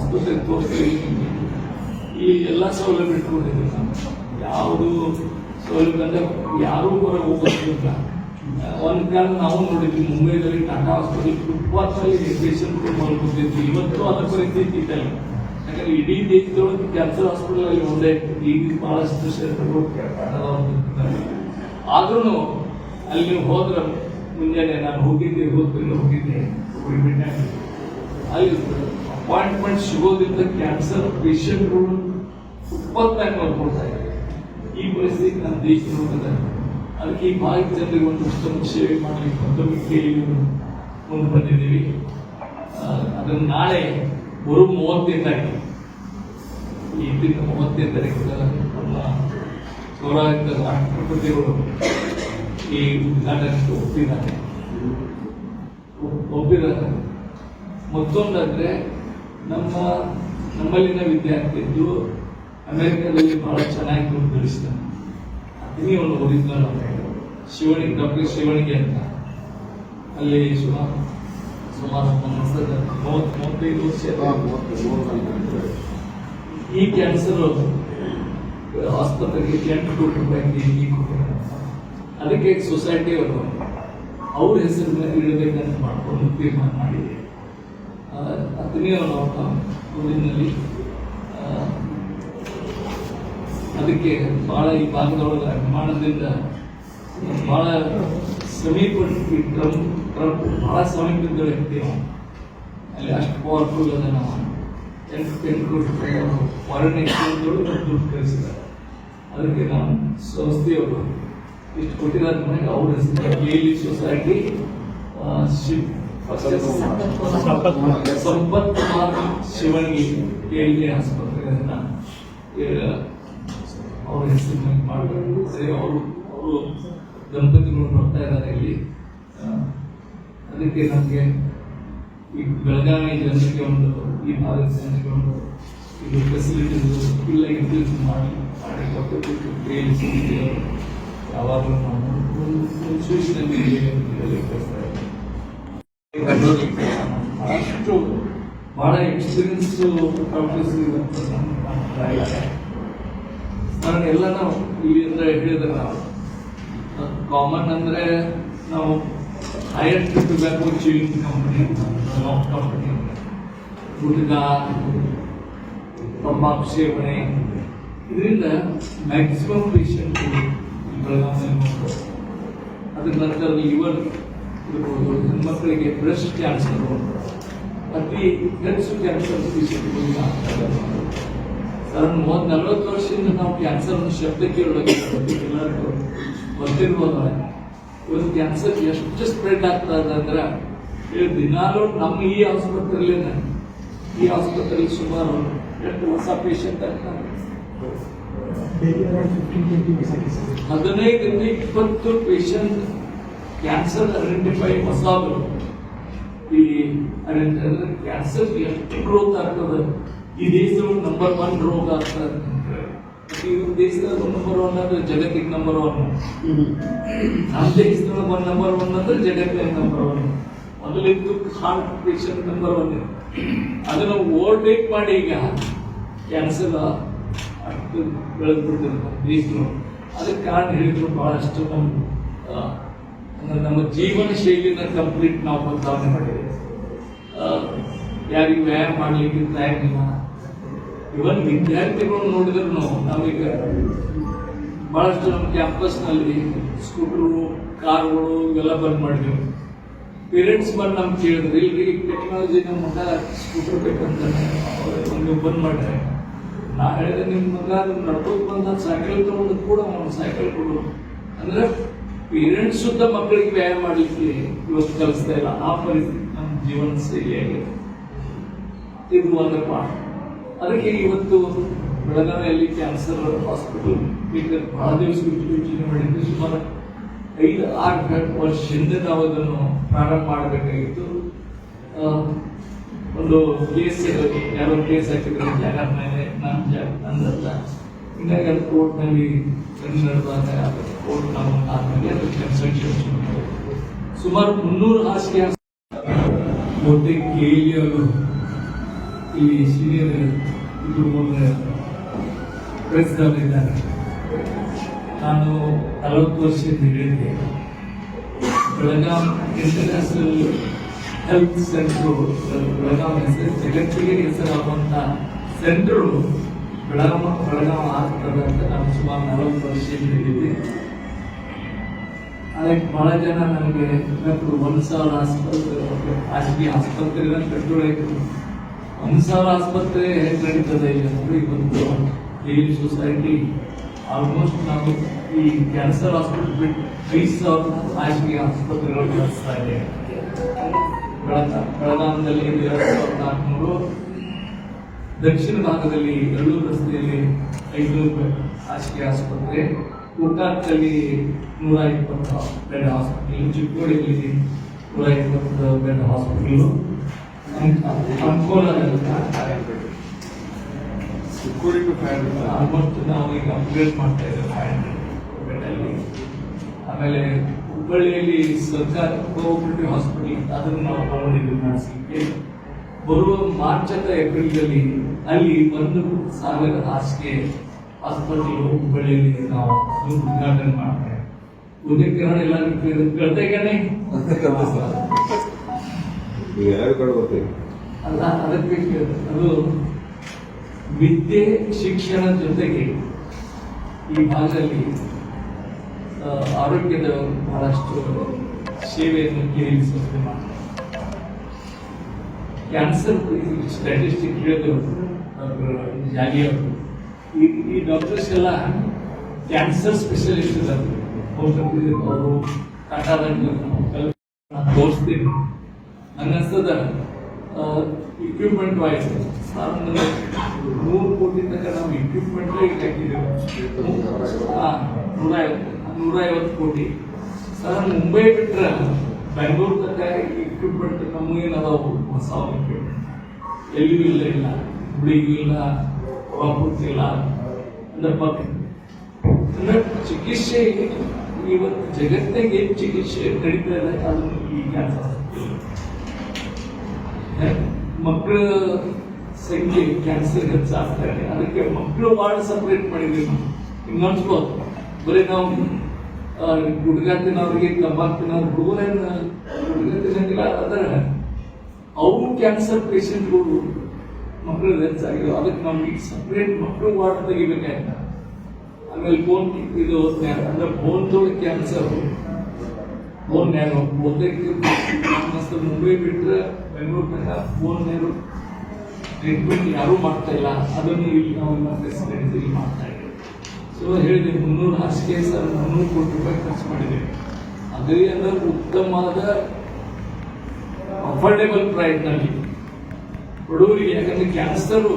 ಆಸ್ಪತ್ರೆಗೆ ತೋರಿಸ್ತೀವಿ. ಈ ಎಲ್ಲ ಸೌಲಭ್ಯ ಇಟ್ಕೊಂಡಿದ್ದೀವಿ ನಾವು. ಯಾವುದು ಸೌಲಭ್ಯ ಅಂದರೆ ಯಾರೂ ಹೊರಗೆ ಹೋಗೋದಿಲ್ಲ. ಒಂದು ಕಾಲ ನಾವು ನೋಡಿದ್ವಿ ಮುಂಬೈದಲ್ಲಿ ಟಾಟಾ ಹಾಸ್ಪಿಟಲ್ ಫುಟ್ಪಾತ್ನಲ್ಲಿ ಪೇಷಂಟ್ ಮಲ್ಕೊತಿದ್ವಿ. ಇವತ್ತು ಅದರ ಪರಿಸ್ಥಿತಿ ಇದ್ದಲ್ಲ. ಯಾಕಂದ್ರೆ ಇಡೀ ದೇಶದೊಳಗೆ ಕ್ಯಾನ್ಸರ್ ಹಾಸ್ಪಿಟಲ್ ಅಲ್ಲಿ ಒಂದೇ ಈಗ ಬಹಳಷ್ಟು ಕ್ಷೇತ್ರಗಳು ಆದ್ರೂ ಅಲ್ಲಿ ಹೋದ್ರೆ ಮುಂಜಾನೆ ನಾನು ಹೋಗಿದ್ದೆ ಅಲ್ಲಿ ಅಪಾಯಿಂಟ್ಮೆಂಟ್ ಸಿಗೋದ್ರಿಂದ ಕ್ಯಾನ್ಸರ್ ಪೇಷಂಟ್ಗಳು ಫುಟ್ಪಾತ್ನಾಗ ಮಲ್ಕೊಳ್ತಾ ಇದ್ದಾರೆ. ಈ ಪರಿಸ್ಥಿತಿ ನಮ್ಮ ದೇಶದೊಳಗಿದೆ. ಅದಕ್ಕೆ ಈ ಭಾರತ ಜನರಿಗೆ ಒಂದು ಉತ್ತಮ ಸೇವೆ ಮಾಡಲಿಕ್ಕೆ ಮತ್ತೊಮ್ಮೆ ಮುಂದೆ ಬಂದಿದ್ದೀವಿ. ಅದನ್ನು ನಾಳೆ ಬರೋ 30ನೇ ತಾರೀಕು ಈ ತಿಂಗಳ 30ನೇ ತಾರೀಕು ನಮ್ಮ ಗೌರವಿತ ರಾಷ್ಟ್ರಪತಿಗಳು ಈ ಉದ್ಘಾಟನೆಗೆ ಒಪ್ಪಿದ್ದಾರೆ. ಮತ್ತೊಂದಾದ್ರೆ ನಮ್ಮಲ್ಲಿನ ವಿದ್ಯಾರ್ಥಿಗಳು ಅಮೆರಿಕದಲ್ಲಿ ಬಹಳ ಚೆನ್ನಾಗಿ ಗಳಿಸ್ತಾರೆ. ಅದನ್ನೇ ಒಂದು ಒರಿಜಿನಲ್ ಶಿವಣಿಗೆ, ಡಾಕ್ಟರ್ ಶಿವಣಿಗೆ ಅಂತ ಅಲ್ಲಿ ಸುಮಾರು 35 ವರ್ಷ ಈ ಕ್ಯಾನ್ಸರ್ ಆಸ್ಪತ್ರೆಗೆ 8 ಕೋಟಿ ರೂಪಾಯಿ ದೇಣಿಗೆ ಕೊಟ್ಟಿದ್ದಾರೆ. ಅದಕ್ಕೆ ಸೊಸೈಟಿ ಅವರು ಅವ್ರ ಹೆಸರನ್ನ ಇಡಬೇಕಂತ ಮಾಡ್ಕೊಂಡು ತೀರ್ಮಾನ ಮಾಡಿದೆ. ಅದನ್ನೇ ಊರಿನಲ್ಲಿ ಅದಕ್ಕೆ ಬಹಳ ಈ ಭಾಗದೊಳಗೆ ಅಭಿಮಾನದಿಂದ ಬಹಳ ಸಮೀಪ ಟ್ರಂಪ್ ಬಹಳ ಸಮೀಪದ ವ್ಯಕ್ತಿ ಅಲ್ಲಿ ಅಷ್ಟು ಪವರ್ಫುಲ್ ಅದ. ನಾವು 8 ಕೋಟಿ ರೂಪಾಯಿ ಫಾರಿನ್ ಎಕ್ಸ್ಚೇಂಜ್ ದುಡ್ಡು ಕಳಿಸಿದ್ದಾರೆ. ಅದಕ್ಕೆ ನಾವು ಸಂಸ್ಥೆಯವರು ಇಷ್ಟು ಕೊಟ್ಟಿದ್ದಾರೆ. ಅವ್ರ ಹೆಸರು ಕೇಲಿ ಸೊಸೈಟಿ ಸಂಪತ್ ಕುಮಾರ್ ಶಿವಣಿಗೆ ಕೇಳಿ ಆಸ್ಪತ್ರೆ ಅವ್ರ ಹೆಸರು ಮಾಡಬೇಕು. ಸರಿ, ಅವರು ದಂಪತಿಗಳು ಬರ್ತಾ ಇದ್ದಾರೆ ಇಲ್ಲಿ. ಅದಕ್ಕೆ ನಮಗೆ ಈ ಬೆಳಗಾವಿ ಜನರಿಗೆ ಒಂದು, ಈ ಭಾರತ ಜನರಿಗೆ ಒಂದು ಇದು ಫೆಸಿಲಿಟೀಸ್ ಇಲ್ಲ ಇಂಕ್ರೀಸ್ ಮಾಡಿ ಕೊಟ್ಟು ಯಾವಾಗಲೂ ನಾವು ಸೂಚನೆ ಅಷ್ಟು ಬಹಳ ಎಕ್ಸ್ಪೀರಿಯನ್ಸ್ ಡಾಕ್ಟರ್ಸ್ ಎಲ್ಲ ನಾವು ಇಲ್ಲಿ ಅಂದ್ರೆ ಹೇಳಿದ್ರೆ ನಾವು ಕಾಮನ್ ಅಂದ್ರೆ ನಾವು higher tobacco chewing company gutka ತಂಬಾಕು ಸೇವನೆ ಇದರಿಂದ ಮ್ಯಾಕ್ಸಿಮಮ್ ಪೇಷಂಟ್ ಬೆಳಗಾವಿಯಲ್ಲಿ. ಅದ್ರ ನಂತರ ಲಿವರ್ ಇರ್ಬೋದು, ಹೆಣ್ಮಕ್ಕಳಿಗೆ ಬ್ರೆಸ್ಟ್ ಕ್ಯಾನ್ಸರ್, ಅತಿ ಹೆಚ್ಚು ಕ್ಯಾನ್ಸರ್ ಪೇಷಂಟ್ಗಳು ಸರ್. 40 ವರ್ಷದಿಂದ ನಾವು ಕ್ಯಾನ್ಸರ್ ಶಬ್ದ ಕೇಳೋದಾಗಿರ್ಬೋದು, ಎಲ್ಲರಿಗೂ ಗೊತ್ತಿರ್ಬೋದು. ಇವತ್ತು ಕ್ಯಾನ್ಸರ್ ಎಷ್ಟು ಸ್ಪ್ರೆಡ್ ಆಗ್ತದೆ ಅಂದ್ರೆ ದಿನಾಲೂ ನಮ್ಮ ಈ ಆಸ್ಪತ್ರೆಯಲ್ಲಿ ಸುಮಾರು ಎಷ್ಟು ಹೊಸ ಪೇಷಂಟ್ ಆಗ್ತಾರೆ. 15-20 ಪೇಷಂಟ್ ಕ್ಯಾನ್ಸರ್ ಐಡೆಂಟಿಫೈ ಹೊಸದು. ಈ ಕ್ಯಾನ್ಸರ್ ಎಷ್ಟು ಗ್ರೋತ್ ಆಗ್ತದೆ. ಈ ದೇಶದೊಳಗೆ ನಂಬರ್ 1 ರೋಗ ಆಗ್ತದೆ. ಈ ದೇಶದಾಗ ನಂಬರ್ 1 ಅಂದ್ರೆ ಜಗತ್ತಿಗೆ ನಂಬರ್ 1. ನಮ್ಮ ದೇಶದೊಳಗೆ ನಂಬರ್ 1 ಅಂದ್ರೆ ಜಗತ್ತಿಗೆ ನಂಬರ್ 1. ಮೊದಲಿದ್ದು ಹಾರ್ಟ್ ಪೇಷಂಟ್ ನಂಬರ್ 1. ಅದನ್ನು ಓವರ್ಟೇಕ್ ಮಾಡಿ ಈಗ ಕ್ಯಾನ್ಸರ್ ಅಷ್ಟು ಬೆಳೆದ್ಬಿಟ್ಟಿರ್ತಾರೆ ದೇಶದೊಳಗೆ. ಅದಕ್ಕೆ ಕಾರಣ ಹೇಳಿದ್ರು ಬಹಳಷ್ಟು ನಮ್ಮ ಜೀವನ ಶೈಲಿನ ಕಂಪ್ಲೀಟ್ ನಾವು ಬದಲಾವಣೆ ಮಾಡಿದ್ದೇವೆ. ಯಾರಿಗೆ ವ್ಯಾಯಾಮ ಮಾಡಲಿಕ್ಕೆ ತಯಾರಿಲ್ಲ. ಇವನ್ ವಿದ್ಯಾರ್ಥಿಗಳು ನೋಡಿದ್ರು ನಾವೀಗ ಬಹಳಷ್ಟು ನಮ್ಮ ಕ್ಯಾಂಪಸ್ನಲ್ಲಿ ಸ್ಕೂಟರು, ಕಾರುಗಳು ಇವೆಲ್ಲ ಬಂದ್ ಮಾಡಿದೆವು. ಪೇರೆಂಟ್ಸ್ ಬಂದು ನಮ್ಗೆ ಕೇಳಿದ್ರು, ಇಲ್ರಿ ಟೆಕ್ನಾಲಜಿ ನಮ್ಮ ಮಗ ಸ್ಕೂಟರ್ ಬೇಕಂತ ಒಂದು ಬಂದ್ ಮಾಡ್ತಾರೆ. ನಾ ಹೇಳಿದೆ, ನಿಮ್ಮ ಮಗ ನಡ್ಕೋಕ್ ಬಂದ ಸೈಕಲ್ ತಗೊಂಡು ಕೂಡ ಒಂದು ಸೈಕಲ್ ಕೊಡು ಅಂದ್ರೆ ಪೇರೆಂಟ್ಸ್ ಸುತ್ತ ಮಕ್ಕಳಿಗೆ ವ್ಯಾಯಾಮ ಮಾಡಲಿಕ್ಕೆ ಇವತ್ತು ಕಲಿಸ್ತಾ ಇಲ್ಲ. ಆ ಪರಿಸ್ಥಿತಿ ನಮ್ಮ ಜೀವನ ಶೈಲಿಯಾಗಿದೆ. ಇದು ಒಂದು ಪಾಠ. ಅದಕ್ಕೆ ಇವತ್ತು ಬೆಳಗಾವಿಯಲ್ಲಿ ಕ್ಯಾನ್ಸರ್ ಹಾಸ್ಪಿಟಲ್ ಬಹಳ ದಿವಸ ಯೋಚನೆ ಮಾಡಿದ್ದು. ಸುಮಾರು 5-6 ವರ್ಷದಿಂದ ನಾವು ಅದನ್ನು ಪ್ರಾರಂಭ ಮಾಡಬೇಕಾಗಿತ್ತು. ಒಂದು ಕೇಸ್ ಯಾರೋ ಕೇಸ್ ಹಾಕಿದ್ರೆ ಜಾಗ ಮೇಲೆ ನಂದಲ್ಲ. ಹೀಗಾಗಿ ಅದು ಕೋರ್ಟ್ನಲ್ಲಿ ನಡೆದಾಗ ಕೋರ್ಟ್ ನಾವು ಆದ್ಮೇಲೆ ಅದು ಕನ್ಸಲ್ಟೇಷನ್ ಸುಮಾರು 300 ಹಾಸಿಗೆ ಬಹುತೇಕ ಕೇಳಿ ಅವರು ಇಲ್ಲಿ ಸೀನಿಯರ್ ಇಬ್ಬರು ಮೂರು ಪ್ರೆಸ್ದವರಿದ್ದಾರೆ. ನಾನು 40 ವರ್ಷದಿಂದ ಹೇಳಿದ್ದೆ Belgaum international health centre, Belgaum ಹೆಸರು ಜಗತ್ತಿಗೆ ಹೆಸರಾಗುವಂಥ ಸೆಂಟ್ರು ಬೆಳಗಾಂ ಆಗ್ತದೆ ಅಂತ ನಾನು ಸುಮಾರು 40 ವರ್ಷದಿಂದ ಹೇಳಿದ್ದೆ. ಅದಕ್ಕೆ ಭಾಳ ಜನ ನನಗೆ 1,000 ಖಾಸಗಿ ಆಸ್ಪತ್ರೆಗಳನ್ನು ಕಟ್ಟೋಳಾಯ್ತು. 1,000 ಆಸ್ಪತ್ರೆ ಹೇಗೆ ನಡೀತದೆ ಅಂದರೆ ಇವತ್ತು ಡೈಲಿ ಸೊಸೈಟಿ ಆಲ್ಮೋಸ್ಟ್ ನಾವು ಈ ಕ್ಯಾನ್ಸರ್ ಹಾಸ್ಪಿಟಲ್ ಬಿಟ್ಟು 5,000 ಖಾಸಗಿ ಆಸ್ಪತ್ರೆಗಳು ನಡೆಸ್ತಾ ಇದೆ. ಬೆಳಗಾಂದಲ್ಲಿ 2,400, ದಕ್ಷಿಣ ಭಾಗದಲ್ಲಿ ಎರಡೂರು ರಸ್ತೆಯಲ್ಲಿ 500 ಖಾಸಗಿ ಆಸ್ಪತ್ರೆ, ಗೋಕಾಕಲ್ಲಿ 120 ಬೆಡ್ ಹಾಸ್ಪಿಟಲ್, ಚಿಕ್ಕೋಡಿಯಲ್ಲಿ 120 ಬೆಡ್ ಹಾಸ್ಪಿಟಲ್, ಆಲ್ಮೋಸ್ಟ್ ನಾವು ಈಗ ಅಪ್ಗ್ರೇಡ್ ಮಾಡ್ತಾ ಇದ್ದೇವೆ 500 ಬೆಡ್ ಅಲ್ಲಿ. ಆಮೇಲೆ ಹುಬ್ಬಳ್ಳಿಯಲ್ಲಿ ಸರ್ಕಾರ ಕೋಆಪರೇಟಿವ್ ಹಾಸ್ಪಿಟಲ್ ಅದನ್ನು ನಾವು ತಗೊಂಡಿದ್ದೀವಿ ನಡೆಸಲಿಕ್ಕೆ. ಬರುವ ಮಾರ್ಚ್ ಅಥವಾ ಏಪ್ರಿಲ್ನಲ್ಲಿ ಅಲ್ಲಿ 1,000 ಹಾಸಿಗೆ ಹಾಸ್ಪಿಟಲ್ ಹುಬ್ಬಳ್ಳಿಯಲ್ಲಿ ನಾವು ಉದ್ಘಾಟನೆ ಮಾಡ್ತೇವೆ. ಉದಯಕಿರಣ ಎಲ್ಲರಿಗೂ ಕೇಳ್ತೇನೆ ಅಲ್ಲ, ಅದಕ್ಕೆ ಅದು ವಿದ್ಯೆ ಶಿಕ್ಷಣ ಜೊತೆಗೆ ಈ ಭಾಗದಲ್ಲಿ ಆರೋಗ್ಯದ ಬಹಳಷ್ಟು ಸೇವೆಯನ್ನು ಕೇಳಿ ಸಂಸ್ಥೆ ಮಾಡ್ತಾರೆ. ಕ್ಯಾನ್ಸರ್ ಸ್ಟ್ಯಾಟಿಸ್ಟಿಕ್ ಹೇಳಿದರು ಡಾಕ್ಟರ್ ಜಾಲಿ ಅವರು. ಈ ಡಾಕ್ಟರ್ಸ್ ಎಲ್ಲ ಕ್ಯಾನ್ಸರ್ ಸ್ಪೆಷಲಿಸ್ಟ್ ಇದ್ದಾರೆ. ಅವರು ಟಾಟಾದಲ್ಲಿ ತೋರಿಸ್ತೀನಿ. ನನಗನ್ಸ್ತದ ಇಕ್ವಿಪ್ಮೆಂಟ್ ವೈಸ್ 100 ಕೋಟಿ ತನಕ ನಾವು ಇಕ್ವಿಪ್ಮೆಂಟ್ ಹಾಕಿದ್ದೇವೆ. 150 ಕೋಟಿ ಸರ್. ಮುಂಬೈ ಬಿಟ್ಟರೆ ಬೆಂಗಳೂರು ತನಕ ಇಕ್ವಿಪ್ಮೆಂಟ್ ನಮಗೇನದಾವು ಹೊಸ ಇಕ್ವಿಪ್ಮೆಂಟ್ ಎಲ್ಲಿಯೂ ಇಲ್ಲ, ಹುಡುಗಿಗೂ ಇಲ್ಲ, ಹೊರಪೂರ್ತಿ ಇಲ್ಲ. ಅಂದ್ರೆ ಚಿಕಿತ್ಸೆ ಇವತ್ತು ಜಗತ್ತಿಗೆ ಚಿಕಿತ್ಸೆ ನಡೀತಾ ಇದೆ. ಅದು ಈ ಕ್ಯಾನ್ಸರ್ ಮಕ್ಕಳ ಸಂಖ್ಯೆ ಕ್ಯಾನ್ಸರ್ ಹೆಚ್ಚಾಗ್ತಾ ಇದೆ. ಅದಕ್ಕೆ ಮಕ್ಕಳು ವಾರ್ಡ್ ಸಪ್ರೇಟ್ ಮಾಡಿದ್ದೀವಿ. ಇನ್ನೊಂದ್ಸ್ಬೋದು ಬರೀ ನಾವು ಗುಡ್ಗ ತಿನ್ನೋರಿಗೆ, ತಂಬಾಕು ತಿನ್ನೋರು ಹುಡುಗರೇನು ಗುಡ್ಗ ತಿನ್ನಂಗಿಲ್ಲ. ಅದರ ಅವು ಕ್ಯಾನ್ಸರ್ ಪೇಷಂಟ್ಗಳು ಮಕ್ಕಳು ಹೆಚ್ಚಾಗಿರೋ. ಅದಕ್ಕೆ ನಾವು ಈಗ ಸಪ್ರೇಟ್ ಮಕ್ಕಳು ವಾರ್ಡ್ ತೆಗಿಬೇಕಾಯ್ತ. ಆಮೇಲೆ ಬೋನ್ ಇದು ಅಂದ್ರೆ ಬೋನ್ದೊಳಗೆ ಕ್ಯಾನ್ಸರ್, ಬೋನ್ ನ್ಯಾರೋ ಮುಂಬೈ ಬಿಟ್ಟರೆ ಬೆಂಗಳೂರು ತನಕ ಬೋನ್ ನ್ಯಾರೋ ಟ್ರೀಟ್ಮೆಂಟ್ ಯಾರೂ ಮಾಡ್ತಾ ಇಲ್ಲ. ಅದನ್ನು ಇಲ್ಲಿ ನಾವು ಫೆಸಿಲಿಟೀಸ್ ಮಾಡ್ತಾ ಇದ್ದೀವಿ. ಸೊ ಹೇಳಿದೆ 300 ಹಾಸಿಗೆ ಸರ್, 300 ಕೋಟಿ ರೂಪಾಯಿ ಖರ್ಚು ಮಾಡಿದ್ದೇವೆ. ಅದೇ ಅಂದ್ರೆ ಉತ್ತಮವಾದ ಅಫೋರ್ಡೆಬಲ್ ಪ್ರೈಸ್ನಲ್ಲಿ ಬಡವರಿಗೆ. ಯಾಕಂದ್ರೆ ಕ್ಯಾನ್ಸರು